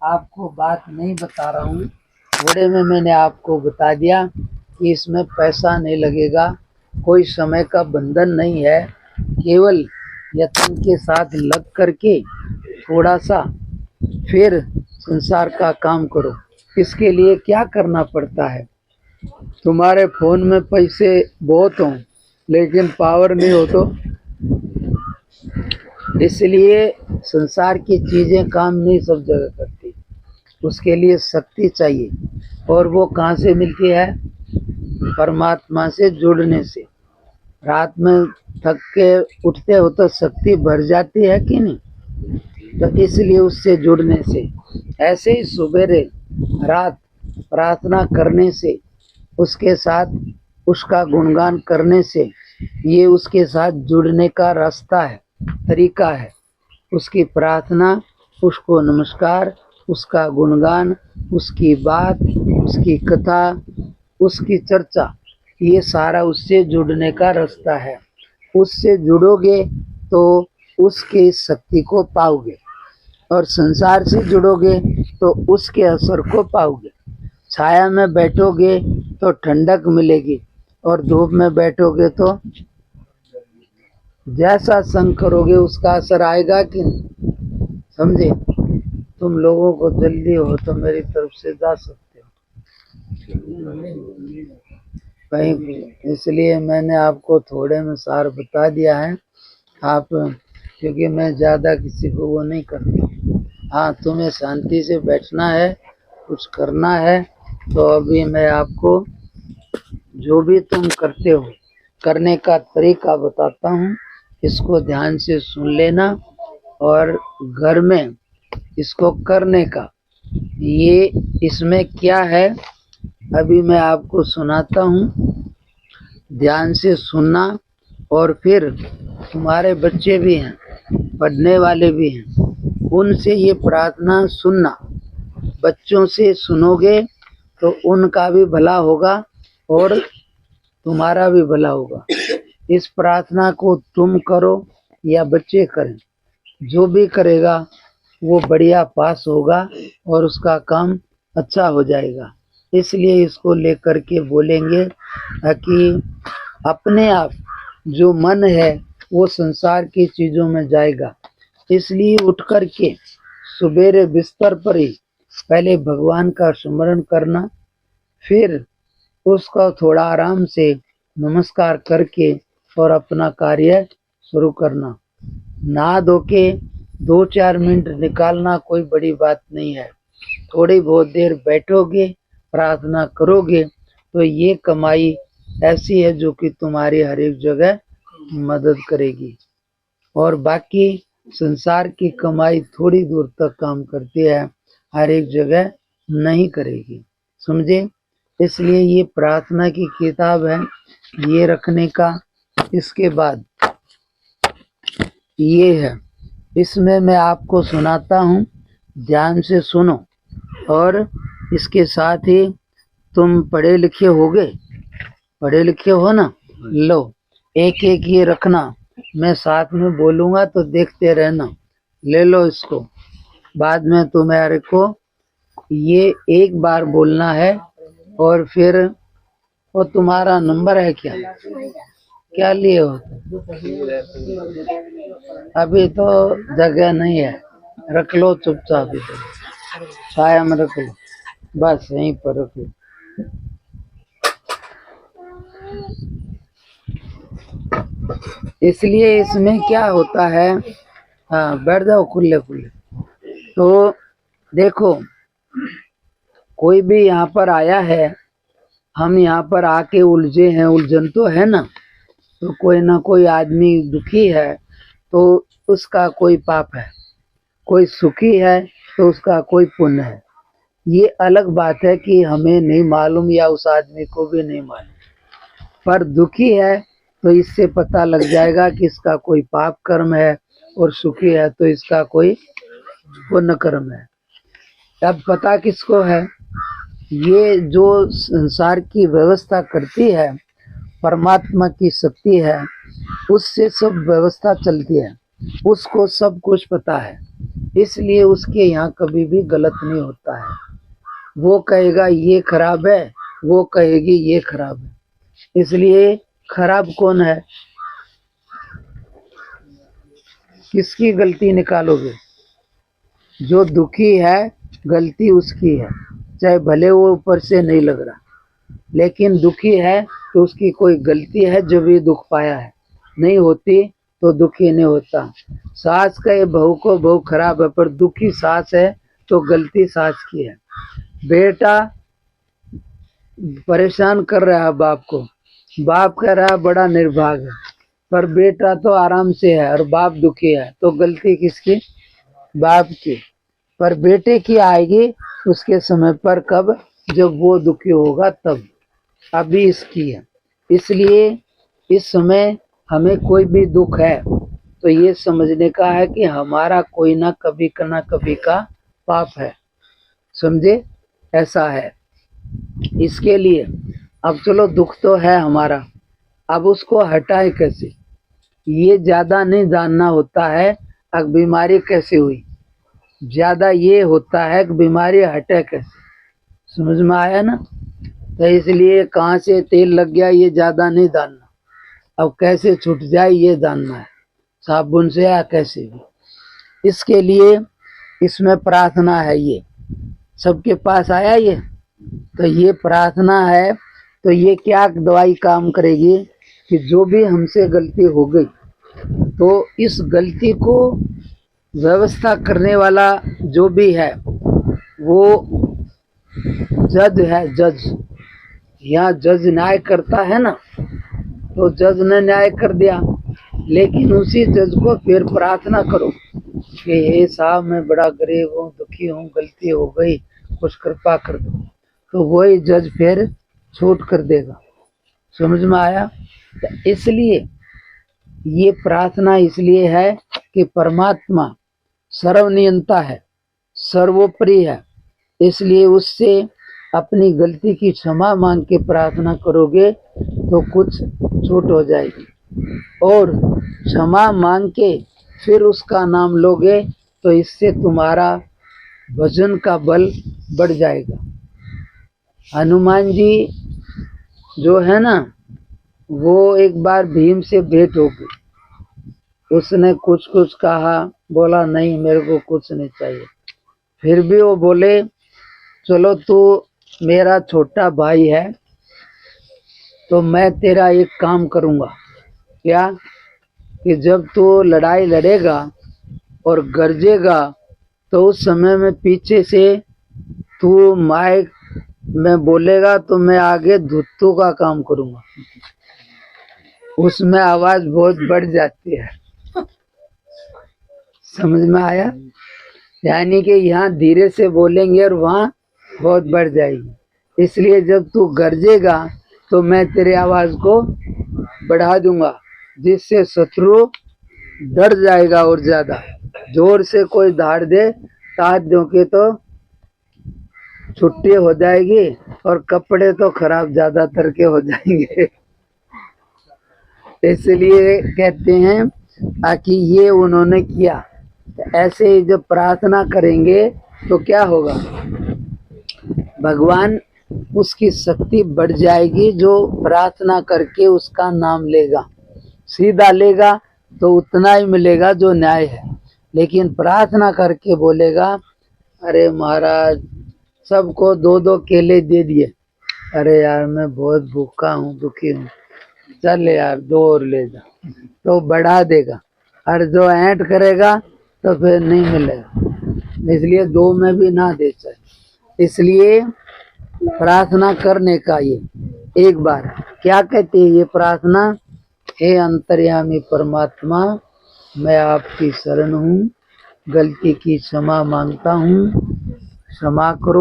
आपको बात नहीं बता रहा हूँ, थोड़े में मैंने आपको बता दिया कि इसमें पैसा नहीं लगेगा, कोई समय का बंधन नहीं है, केवल यत्न के साथ लग करके थोड़ा सा फिर संसार का काम करो। इसके लिए क्या करना पड़ता है, तुम्हारे फोन में पैसे बहुत हों लेकिन पावर नहीं हो तो इसलिए संसार की चीज़ें काम नहीं सब जगह करती, उसके लिए शक्ति चाहिए। और वो कहाँ से मिलती है? परमात्मा से जुड़ने से। रात में थक के उठते हो तो शक्ति भर जाती है कि नहीं? तो इसलिए उससे जुड़ने से, ऐसे ही सवेरे रात प्रार्थना करने से, उसके साथ उसका गुणगान करने से, ये उसके साथ जुड़ने का रास्ता है, तरीका है। उसकी प्रार्थना, उसको नमस्कार, उसका गुणगान, उसकी बात, उसकी कथा, उसकी चर्चा, ये सारा उससे जुड़ने का रास्ता है। उससे जुड़ोगे तो उसकी शक्ति को पाओगे, और संसार से जुड़ोगे तो उसके असर को पाओगे। छाया में बैठोगे तो ठंडक मिलेगी, और धूप में बैठोगे तो जैसा संग करोगे उसका असर आएगा कि नहीं? समझे? तुम लोगों को जल्दी हो तो मेरी तरफ से जा सकते हो कहीं, इसलिए मैंने आपको थोड़े में सार बता दिया है। आप, क्योंकि मैं ज़्यादा किसी को वो नहीं करता। हाँ, तुम्हें शांति से बैठना है, कुछ करना है तो अभी मैं आपको जो भी तुम करते हो करने का तरीका बताता हूँ, इसको ध्यान से सुन लेना और घर में इसको करने का। ये इसमें क्या है अभी मैं आपको सुनाता हूँ, ध्यान से सुनना। और फिर तुम्हारे बच्चे भी हैं, पढ़ने वाले भी हैं, उनसे ये प्रार्थना सुनना। बच्चों से सुनोगे तो उनका भी भला होगा और तुम्हारा भी भला होगा। इस प्रार्थना को तुम करो या बच्चे करें, जो भी करेगा वो बढ़िया पास होगा और उसका काम अच्छा हो जाएगा। इसलिए इसको लेकर के बोलेंगे कि अपने आप जो मन है वो संसार की चीज़ों में जाएगा। इसलिए उठ कर के सवेरे बिस्तर पर ही पहले भगवान का स्मरण करना, फिर उसका थोड़ा आराम से नमस्कार करके और अपना कार्य शुरू करना। नहा धो के 2-4 मिनट निकालना कोई बड़ी बात नहीं है। थोड़ी बहुत देर बैठोगे, प्रार्थना करोगे तो ये कमाई ऐसी है जो कि तुम्हारी हर एक जगह मदद करेगी। और बाकी संसार की कमाई थोड़ी दूर तक काम करती है, हर एक जगह नहीं करेगी। समझे? इसलिए ये प्रार्थना की किताब है, ये रखने का। इसके बाद ये है, इसमें मैं आपको सुनाता हूँ, ध्यान से सुनो। और इसके साथ ही तुम पढ़े लिखे होगे, पढ़े लिखे हो ना? लो, एक एक ये रखना, मैं साथ में बोलूँगा तो देखते रहना। ले लो इसको, बाद में तुम्हारे को ये एक बार बोलना है। और फिर वो तुम्हारा नंबर है क्या? क्या लिए हो? अभी तो जगह नहीं है, रख लो चुपचाप, इधर छाया में रख लो, बस यहीं पर रख लो। इसलिए इसमें क्या होता है, हाँ बैठ जाओ खुले खुले। तो देखो, कोई भी यहाँ पर आया है, हम यहाँ पर आके उलझे हैं, उलझन तो है ना। तो कोई ना कोई आदमी दुखी है तो उसका कोई पाप है, कोई सुखी है तो उसका कोई पुण्य है। ये अलग बात है कि हमें नहीं मालूम या उस आदमी को भी नहीं मालूम, पर दुखी है तो इससे पता लग जाएगा कि इसका कोई पाप कर्म है, और सुखी है तो इसका कोई पुण्य कर्म है। अब पता किसको है? ये जो संसार की व्यवस्था करती है, परमात्मा की शक्ति है, उससे सब व्यवस्था चलती है, उसको सब कुछ पता है। इसलिए उसके यहाँ कभी भी गलत नहीं होता है। वो कहेगा ये खराब है, वो कहेगी ये खराब है। इसलिए खराब कौन है? किसकी गलती निकालोगे? जो दुखी है गलती उसकी है, चाहे भले वो ऊपर से नहीं लग रहा, लेकिन दुखी है तो उसकी कोई गलती है जो भी दुख पाया है। नहीं होती तो दुखी नहीं होता। सास कहे बहू को बहू खराब है, पर दुखी सास है तो गलती सास की है। बेटा परेशान कर रहा है बाप को, बाप कह रहा है बड़ा निर्भाग है, पर बेटा तो आराम से है और बाप दुखी है, तो गलती किसकी? बाप की। पर बेटे की आएगी उसके समय पर, कब? जब वो दुखी होगा तब। अभी इसकी है। इसलिए इस समय हमें कोई भी दुख है तो ये समझने का है कि हमारा कोई ना कभी का पाप है, समझे? ऐसा है। इसके लिए अब चलो दुख तो है हमारा, अब उसको हटाए कैसे? ये ज्यादा नहीं जानना होता है अब बीमारी कैसे हुई, ज्यादा ये होता है कि बीमारी हटे कैसे। समझ में आया ना? तो इसलिए कहाँ से तेल लग गया ये ज्यादा नहीं जानना, अब कैसे छूट जाए ये जानना है, साबुन से या कैसे भी। इसके लिए इसमें प्रार्थना है। ये सबके पास आया ये, तो ये प्रार्थना है। तो ये क्या दवाई काम करेगी कि जो भी हमसे गलती हो गई तो इस गलती को व्यवस्था करने वाला जो भी है वो जज है। जज, यहाँ जज न्याय करता है ना, तो जज ने न्याय कर दिया, लेकिन उसी जज को फिर प्रार्थना करो कि हे साहब मैं बड़ा गरीब हूँ, दुखी हूँ, गलती हो गई, कुछ कृपा कर दो, तो वही जज फिर छूट कर देगा। समझ में आया? तो इसलिए ये प्रार्थना इसलिए है कि परमात्मा सर्वनियंता है, सर्वोपरि है, इसलिए उससे अपनी गलती की क्षमा मांग के प्रार्थना करोगे तो कुछ छूट हो जाएगी, और क्षमा मांग के फिर उसका नाम लोगे तो इससे तुम्हारा भजन का बल बढ़ जाएगा। हनुमान जी जो है ना, वो एक बार भीम से भेंट हो गई, उसने कुछ कुछ कहा, बोला नहीं मेरे को कुछ नहीं चाहिए। फिर भी वो बोले चलो तू मेरा छोटा भाई है तो मैं तेरा एक काम करूँगा। क्या? कि जब तू लड़ाई लड़ेगा और गरजेगा तो उस समय में पीछे से तू माइक में बोलेगा तो मैं आगे धुत्तू का काम करूँगा। उसमें आवाज बहुत बढ़ जाती है। समझ में आया? यानी कि यहाँ धीरे से बोलेंगे और वहाँ बहुत बढ़ जाएगी। इसलिए जब तू गरजेगा तो मैं तेरे आवाज को बढ़ा दूंगा, जिससे शत्रु डर जाएगा और ज्यादा जोर से कोई धाड़ दे ताज दो के तो छुट्टी हो जाएगी और कपड़े तो खराब ज्यादातर के हो जाएंगे। इसलिए कहते हैं कि ये उन्होंने किया। ऐसे ही जब प्रार्थना करेंगे तो क्या होगा? भगवान उसकी शक्ति बढ़ जाएगी, जो प्रार्थना करके उसका नाम लेगा, सीधा लेगा तो उतना ही मिलेगा जो न्याय है। लेकिन प्रार्थना करके बोलेगा अरे महाराज सबको दो दो केले दे दिए, अरे यार मैं बहुत भूखा हूँ, दुखी हूँ, चल यार दो और ले जा, तो बढ़ा देगा। और जो ऐंठ करेगा तो फिर नहीं मिलेगा। इसलिए दो में भी ना दे चाहे। इसलिए प्रार्थना करने का ये एक बार क्या कहते हैं ये प्रार्थना? हे अंतर्यामी परमात्मा, मैं आपकी शरण हूँ, गलती की क्षमा मांगता हूँ, क्षमा करो।